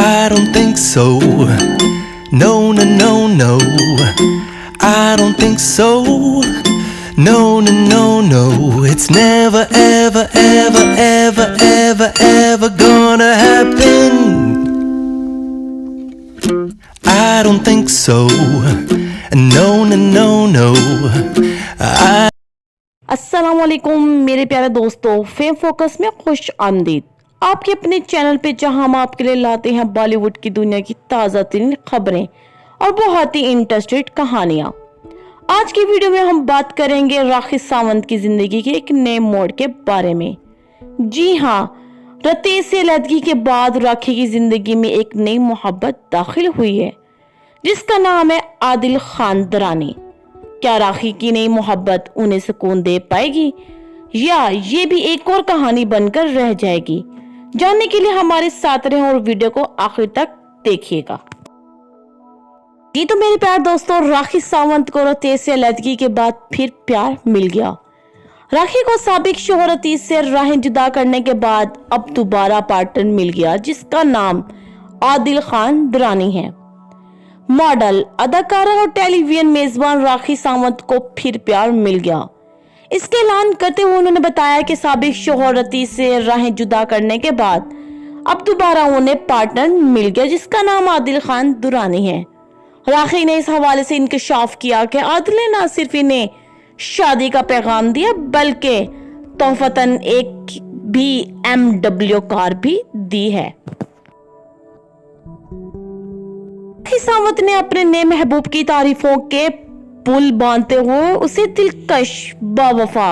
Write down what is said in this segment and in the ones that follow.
I don't think so. No, no, no, no. I don't think so. No, no, no, no. It's never, ever, ever, ever, ever, ever gonna happen. I don't think so. No, no, no, no. अस्सलाम वालेकुम मेरे प्यारे दोस्तों, fame focus में खुश आमदीद। आपके अपने चैनल पे जहां हम आपके लिए लाते हैं बॉलीवुड की दुनिया की ताज़ा तरीन खबरें और बहुत ही इंटरेस्टेड कहानियां। आज की वीडियो में हम बात करेंगे राखी सावंत की जिंदगी के एक नए मोड़ के बारे में। जी हाँ, रतेश से अलहदगी के बाद राखी की जिंदगी में एक नई मोहब्बत दाखिल हुई है जिसका नाम है आदिल खान दुरानी। क्या राखी की नई मोहब्बत उन्हें सुकून दे पाएगी या ये भी एक और कहानी बनकर रह जाएगी? जानने के लिए हमारे साथ रहें और वीडियो को आखिर तक देखिएगा। जी तो मेरे प्यारे दोस्तों, राखी सावंत को रतेश से अलहदगी के बाद फिर प्यार मिल गया। राखी को साबिक शौहर रतेश से राहें जुदा करने के बाद अब दोबारा पार्टनर मिल गया जिसका नाम आदिल खान दुरानी है। मॉडल, अदाकारा और टेलीविजन मेजबान राखी सावंत को फिर प्यार मिल गया। इसके ऐलान करते हुए उन्होंने बताया कि साबिक शौहर रतीश से राहें जुदा करने के बाद अब दोबारा उन्हें पार्टनर मिल गया जिसका नाम आदिल खान दुरानी है। राखी ने इस हवाले से इंकशाफ किया कि आदिल ने न सिर्फ इन्हें शादी का पैगाम दिया बल्कि तोहफतन एक BMW कार भी दी है। राखी सावंत ने अपने नए महबूब की तारीफों के पुल बांधते हुए उसे दिलकश, बावफा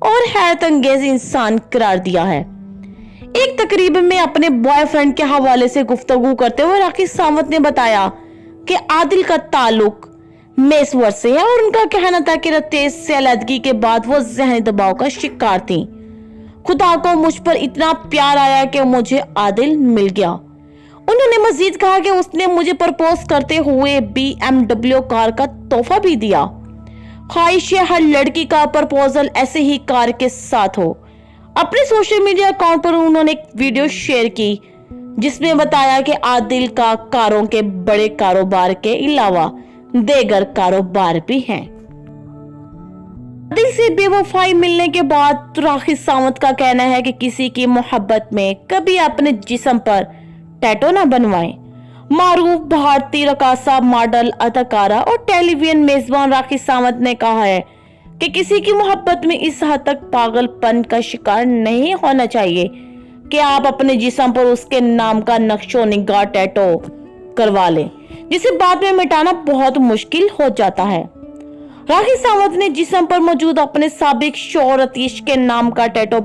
और हैरत अंगेज इंसान करार दिया है। एक तकरीब में अपने बॉयफ्रेंड के हवाले से गुफ्तगू करते हुए राखी सावंत ने बताया कि आदिल का ताल्लुक मेसवर से है और उनका कहना था कि रतेश से अलहदगी के बाद वो ज़हनी दबाव का शिकार थी। खुदा को मुझ पर इतना प्यार आया कि मुझे आदिल मिल गया। उन्होंने मजीद कहा कि उसने मुझे प्रपोज करते हुए BMW कार का तोहफा भी दिया। ख्वाहिश है हर लड़की का प्रपोजल ऐसे ही कार के साथ हो। अपने सोशल मीडिया अकाउंट पर उन्होंने एक वीडियो शेयर की जिसमें बताया कि आदिल का कारों के बड़े कारोबार के अलावा देगर कारोबार भी हैं। आदिल से बेवफाई मिलने के बाद राखी सावंत का कहना है कि किसी की मोहब्बत में कभी अपने जिस्म पर टैटू ना बनवाएं। मारूफ भारतीय रकासा, मॉडल, अदाकारा और टेलीविजन मेजबान राखी सावंत ने कहा है कि किसी की मोहब्बत में इस हद तक पागलपन का शिकार नहीं होना चाहिए कि आप अपने जिस्म पर उसके नाम का नक्शो निगाह टैटू करवा लें जिसे बाद में मिटाना बहुत मुश्किल हो जाता है। राखी सावंत ने जिस्म पर मौजूद अपने साबिक शौहर रतीश के नाम का टैटू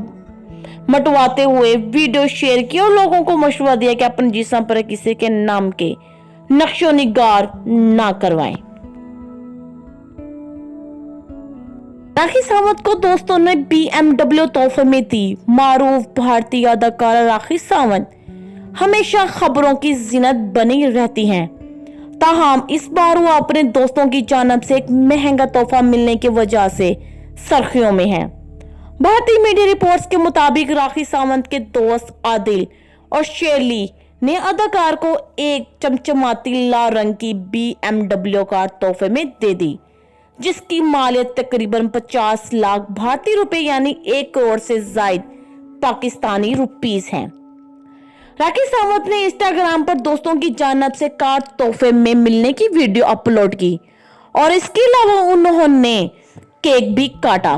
मटवाते हुए वीडियो शेयर की और लोगों को मशवरा दिया कि अपने जिस्म पर किसी के नाम के नक्शो निगार ना करवाएं। राखी सावंत को दोस्तों ने BMW तोहफे में दी। मारूफ भारतीय अदाकारा राखी सावंत हमेशा खबरों की जिनत बनी रहती हैं। ताहम इस बार वो अपने दोस्तों की जानब से एक महंगा तोहफा मिलने की वजह से सुर्खियों में है। भारतीय मीडिया रिपोर्ट्स के मुताबिक राखी सावंत के दोस्त आदिल और शेरली ने अदाकार को एक चमचमाती लाल रंग की BMW कार तोहफे में दे दी जिसकी मालियत तकरीबन 50 लाख भारतीय रुपए यानी 1 करोड़ से जायद पाकिस्तानी रुपीस हैं। राखी सावंत ने इंस्टाग्राम पर दोस्तों की जानब से कार तोहफे में मिलने की वीडियो अपलोड की और इसके अलावा उन्होंने केक भी काटा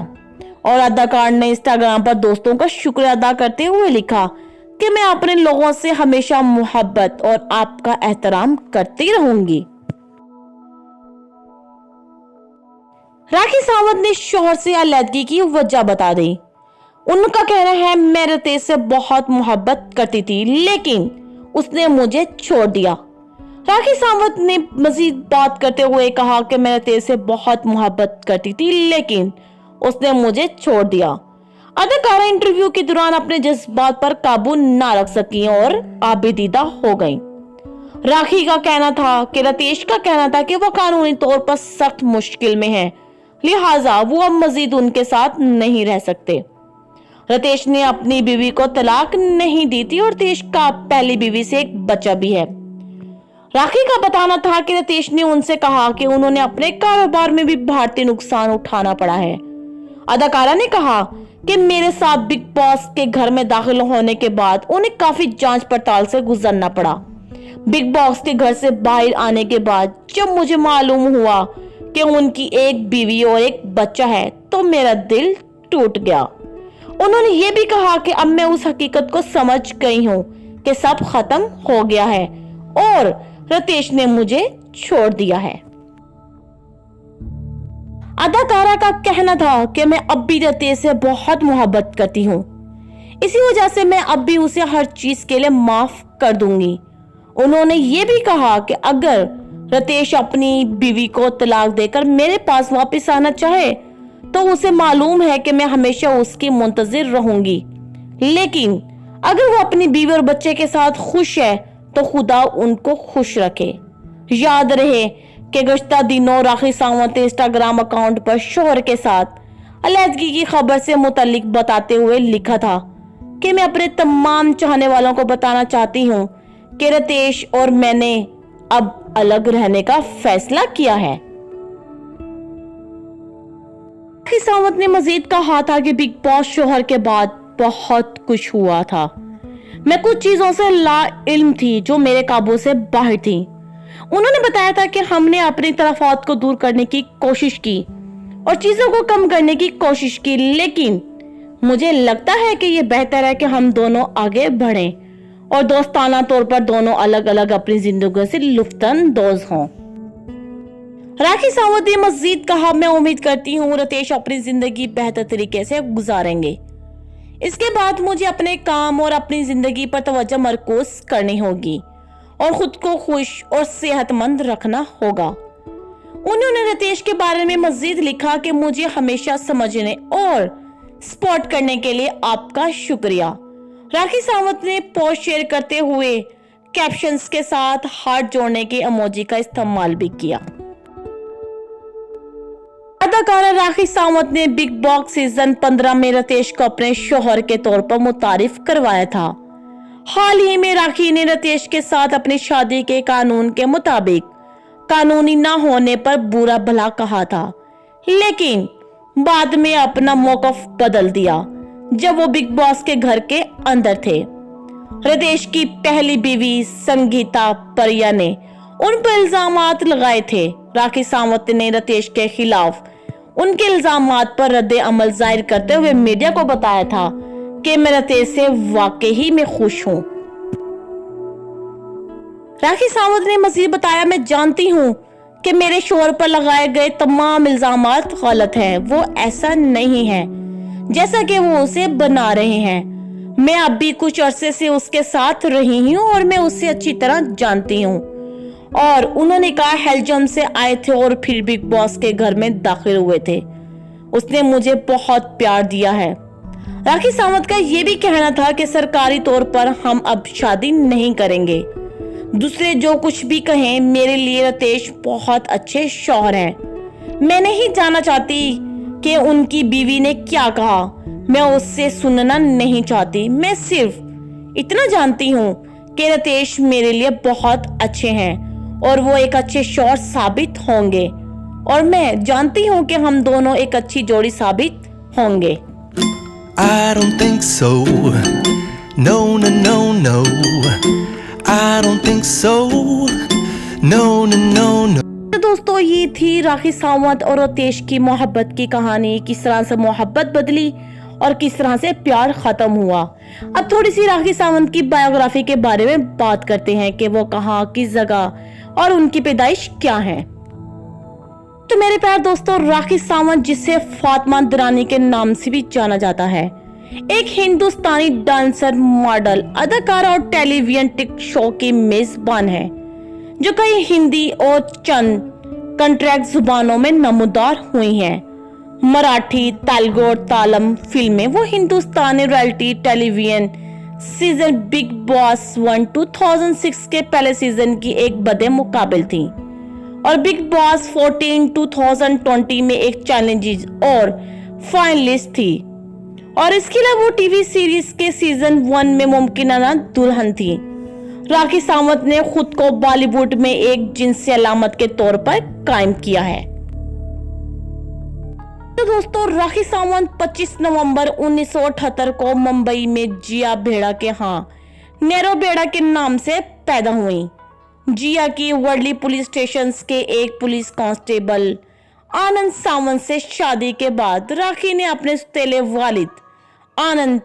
और अदाकार ने इंस्टाग्राम पर दोस्तों का शुक्रिया अदा करते हुए लिखा कि मैं अपने लोगों से हमेशा मोहब्बत और आपका एहतराम करती रहूंगी। राखी सावंत ने शौहर से अलहदगी की वजह बता दी। उनका कहना है, मैं रतेश से बहुत मोहब्बत करती थी लेकिन उसने मुझे छोड़ दिया। राखी सावंत ने मजीद बात करते हुए कहा कि मैं रतेश से बहुत मोहब्बत करती थी लेकिन उसने मुझे छोड़ दिया। अदाकारा इंटरव्यू के दौरान अपने जज्बात पर काबू ना रख सकी और आबेदीदा हो गईं। राखी का कहना था कि रतेश का कहना था कि वो कानूनी तौर पर सख्त मुश्किल में है, लिहाजा वो अब मजीद उनके साथ नहीं रह सकते। रतेश ने अपनी बीवी को तलाक नहीं दी थी और रतेश का पहली बीवी से एक बच्चा भी है। राखी का बताना था कि रतेश ने उनसे कहा कि उन्होंने अपने कारोबार में भी भारी नुकसान उठाना पड़ा है। अदाकारा ने कहा कि मेरे साथ बिग बॉस के घर में दाखिल होने के बाद उन्हें काफी जांच पड़ताल से गुजरना पड़ा। बिग बॉस के घर से बाहर आने के बाद जब मुझे मालूम हुआ कि उनकी एक बीवी और एक बच्चा है तो मेरा दिल टूट गया। उन्होंने ये भी कहा कि अब मैं उस हकीकत को समझ गई हूँ कि सब खत्म हो गया है और रतेश ने मुझे छोड़ दिया है। अदाकारा का कहना था कि मैं अब भी रतेश से बहुत मोहब्बत करती हूँ, इसी वजह से मैं अब भी उसे हर चीज के लिए माफ कर दूंगी। उन्होंने ये भी कहा कि अगर रतेश अपनी बीवी को तलाक देकर मेरे पास वापस आना चाहे तो उसे मालूम है कि मैं हमेशा उसकी मुंतजिर रहूंगी, लेकिन अगर वो अपनी बीवी और बच्चे के साथ खुश है तो खुदा उनको खुश रखे। याद रहे कि गुज़श्ता दिनों राखी सावंत ने इंस्टाग्राम अकाउंट पर शोहर के साथ अलहदगी की खबर से मुतालिक बताते हुए लिखा था कि मैं अपने तमाम चाहने वालों को बताना चाहती हूँ कि रतेश और मैंने अब अलग रहने का फैसला किया है। राखी सावंत ने मजीद कहा था कि बिग बॉस शोहर के बाद बहुत कुछ हुआ था। मैं कुछ चीजों से ला इल्म थी जो मेरे काबू से बाहर थी। उन्होंने बताया था कि हमने अपनी तरफात को दूर करने की कोशिश की और चीजों को कम करने की कोशिश की, लेकिन मुझे लगता है कि ये बेहतर है कि हम दोनों आगे बढ़ें और दोस्ताना तौर पर दोनों अलग अलग अपनी जिंदगी से लुत्फानंदोज हों। राखी सावंत ने मजीद कहा, मैं उम्मीद करती हूँ रतेश अपनी जिंदगी बेहतर तरीके से गुजारेंगे। इसके बाद मुझे अपने काम और अपनी जिंदगी पर तवज्जो मरकूज करनी होगी और खुद को खुश और सेहतमंद रखना होगा। उन्होंने रतेश के बारे में मजीद लिखा कि मुझे हमेशा समझने और सपोर्ट करने के लिए आपका शुक्रिया। राखी सावंत ने पोस्ट शेयर करते हुए कैप्शंस के साथ हार्ट जोड़ने के इमोजी का इस्तेमाल भी किया। अदाकारा राखी सावंत ने बिग बॉस सीजन 15 में रतेश को अपने शौहर के तौर पर मुतारिफ करवाया था। हाल ही में राखी ने रतेश के साथ अपनी शादी के कानून के मुताबिक कानूनी न होने पर बुरा भला कहा था, लेकिन बाद में अपना मौकफ बदल दिया जब वो बिग बॉस के घर के अंदर थे। रतेश की पहली बीवी संगीता परिया ने उन पर इल्जामात लगाए थे। राखी सावंत ने रतेश के खिलाफ उनके इल्जामात पर रद्द अमल जाहिर करते हुए मीडिया को बताया था कि मैं रतेश से वाकई में खुश हूँ। राखी सावंत ने मजीद बताया, मैं जानती हूँ कि मेरे शोहर पर लगाए गए तमाम इल्जामात गलत हैं। वो ऐसा नहीं है जैसा कि वो उसे बना रहे हैं। मैं अब भी कुछ अरसे से उसके साथ रही हूँ और मैं उसे अच्छी तरह जानती हूँ। और उन्होंने कहा, हेल्जम से आए थे और फिर बिग बॉस के घर में दाखिल हुए थे। उसने मुझे बहुत प्यार दिया है। राखी सावंत का ये भी कहना था कि सरकारी तौर पर हम अब शादी नहीं करेंगे। दूसरे जो कुछ भी कहें, मेरे लिए रतेश बहुत अच्छे शौहर हैं। मैं नहीं जानना चाहती कि उनकी बीवी ने क्या कहा, मैं उससे सुनना नहीं चाहती। मैं सिर्फ इतना जानती हूँ कि रतेश मेरे लिए बहुत अच्छे हैं और वो एक अच्छे शौहर साबित होंगे और मैं जानती हूँ कि हम दोनों एक अच्छी जोड़ी साबित होंगे। I don't think so. No, no, no, no. I don't think so. No, no, no, no. दोस्तों, ये थी राखी सावंत और रतेश की मोहब्बत की कहानी। किस तरह से मोहब्बत बदली और किस तरह से प्यार खत्म हुआ। अब थोड़ी सी राखी सावंत की बायोग्राफी के बारे में बात करते हैं कि वो कहाँ, किस जगह और उनकी पैदाइश क्या है। तो मेरे प्यारे दोस्तों, राखी सावंत, जिसे फातिमा दुरानी के नाम से भी जाना जाता है, एक हिंदुस्तानी डांसर, मॉडल, अदाकारा और टेलीविजन शो की मेजबान है जो कई हिंदी और चंद कंट्रैक्ट जुबानों में नमूदार हुई हैं। मराठी, तेलुगु और तालम फिल्में। वो हिंदुस्तानी reality television season Bigg Boss 1 2006 के पहले सीजन की एक बदे मुकाबिल थी और बिग बॉस 14 2020 में एक चैलेंजेस और फाइनलिस्ट थी। और इसके अलावा वो टीवी सीरीज के सीजन 1 में मुमकिन दुल्हन थी। राखी सावंत ने खुद को बॉलीवुड में एक जिनसी अलामत के तौर पर कायम किया है। तो दोस्तों, राखी सावंत 25 नवंबर 1978 को मुंबई में जिया बेड़ा के नेरो बेड़ा के नाम से पैदा हुई। जिया की वर्ली पुलिस स्टेशन के एक पुलिस कांस्टेबल आनंद सावंत से शादी के बाद राखी ने अपने सौतेले वालिद आनंद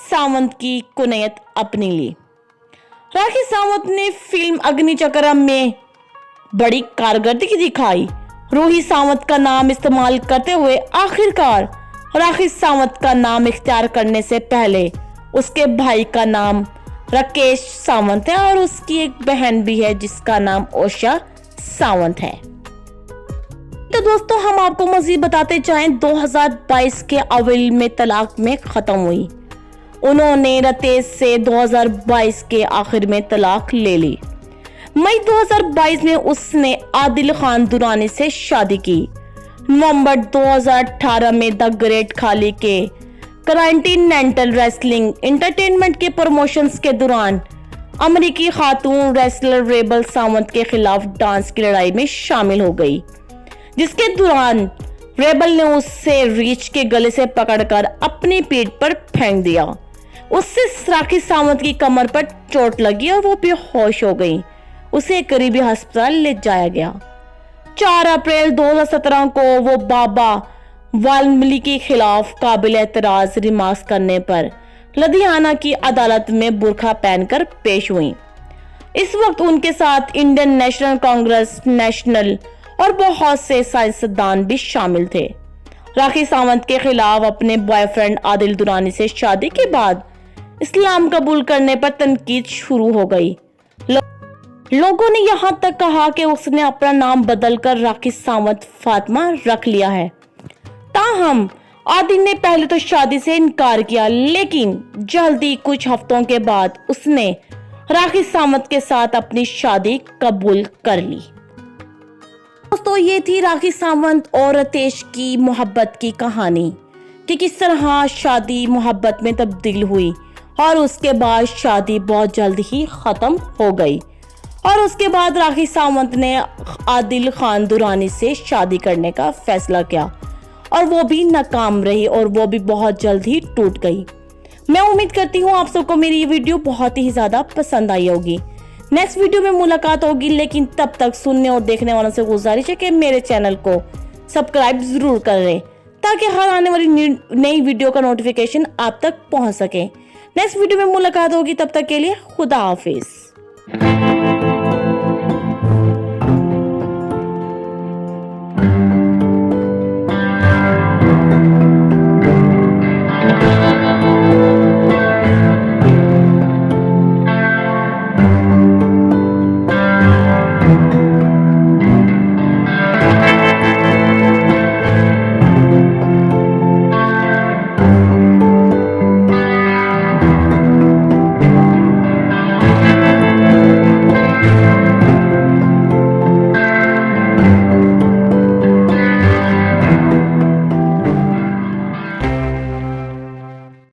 सावंत की कुनैयत अपनी ली। राखी सावंत ने फिल्म अग्निचक्र में बड़ी कारकर्दगी दिखाई। रूही सावंत का नाम इस्तेमाल करते हुए आखिरकार राखी सावंत का नाम इख्तियार करने से पहले उसके भाई का नाम राकेश सावंत है और उसकी एक बहन भी है जिसका नाम ओशा सावंत है। तो दोस्तों, हम आपको मजीद बताते जाएं, 2022 के अप्रैल में तलाक में खत्म हुई। उन्होंने रतेश से 2022 के आखिर में तलाक ले ली। मई 2022 में उसने आदिल खान दुरानी से शादी की। नवंबर 2018 में द ग्रेट खाली के कॉन्टिनेंटल रेसलिंग एंटरटेनमेंट के प्रमोशंस के दौरान अमेरिकी खातून रेसलर रेबल सावंत के खिलाफ डांस की लड़ाई में शामिल हो गई, जिसके दौरान रेबल ने उससे रीछ के गले से पकड़कर अपनी पीठ पर फेंक दिया। उससे राखी सावंत की कमर पर चोट लगी और वो बेहोश हो गई। उसे करीबी अस्पताल ले जाया गया। 4 अप्रैल 2017 को वो बाबा वालमिली के खिलाफ काबिल एतराज रिमार्क्स करने पर लुधियाना की अदालत में बुर्का पहनकर पेश हुई। इस वक्त उनके साथ इंडियन नेशनल कांग्रेस नेशनल और बहुत से सियासतदान भी शामिल थे। राखी सावंत के खिलाफ अपने बॉयफ्रेंड आदिल दुरानी से शादी के बाद इस्लाम कबूल करने पर तनकीद शुरू हो गई। लोगों ने यहां तक कहा कि उसने अपना नाम बदलकर राखी सावंत फातिमा रख लिया है। ताहम आदिल ने पहले तो शादी से इनकार किया, लेकिन जल्दी कुछ हफ्तों के बाद उसने राखी सावंत के साथ अपनी शादी कबूल कर ली। दोस्तों, ये थी राखी सावंत और रतेश की मोहब्बत की कहानी कि किस तरह शादी मोहब्बत में तब्दील हुई और उसके बाद शादी बहुत जल्द ही खत्म हो गई और उसके बाद राखी सावंत ने आदिल खान दुरानी से शादी करने का फैसला किया और वो भी नाकाम रही और वो भी बहुत जल्द ही टूट गई। मैं उम्मीद करती हूँ आप सबको मेरी ये वीडियो बहुत ही ज्यादा पसंद आई होगी। नेक्स्ट वीडियो में मुलाकात होगी, लेकिन तब तक सुनने और देखने वालों से गुजारिश है कि मेरे चैनल को सब्सक्राइब जरूर करें ताकि हर आने वाली नई वीडियो का नोटिफिकेशन आप तक पहुंच सके। नेक्स्ट वीडियो में मुलाकात होगी, तब तक के लिए खुदा हाफिज।